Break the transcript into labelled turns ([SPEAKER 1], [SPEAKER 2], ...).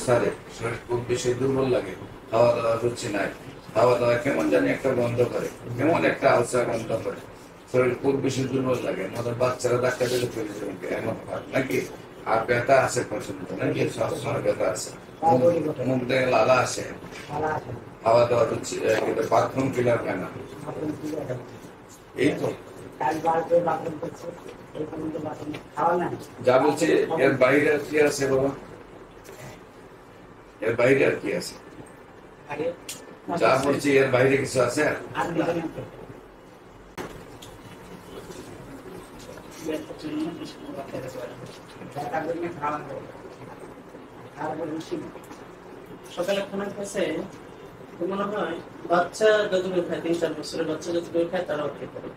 [SPEAKER 1] সারে, শরীর খুব বেশি দুর্বল লাগে, খাওয়া দাওয়া রুচি নাই, খাওয়া দাওয়া কেমন জানি একটা গন্ধ করে, কেমন একটা আলসা গন্ধ করে, শরীর খুব বেশি দুর্বল লাগে, আমাদের বাচ্চারা ডাক্তার দিলে চলে যাবে এমন হয় নাকি? আর ব্যথা আছে পর্যন্ত নাকি? সবসময় ব্যথা আছে, মুখ থেকে লালা আসে, খাওয়া দাওয়া রুচি, কিন্তু বাথরুম ক্লিয়ার হয় না। এই তো যা বলছি, এর বাইরে আর কি আছে বাবা? এর বাইরে আর কি আছে? যা বলছি এর বাইরে কিছু আছে?
[SPEAKER 2] সকালে খানা খেয়েছে মনে হয় বাচ্চা যতটুকু খায় 3-4 বছরের বাচ্চা যতটুকু খায় তারাও খেতে পারে।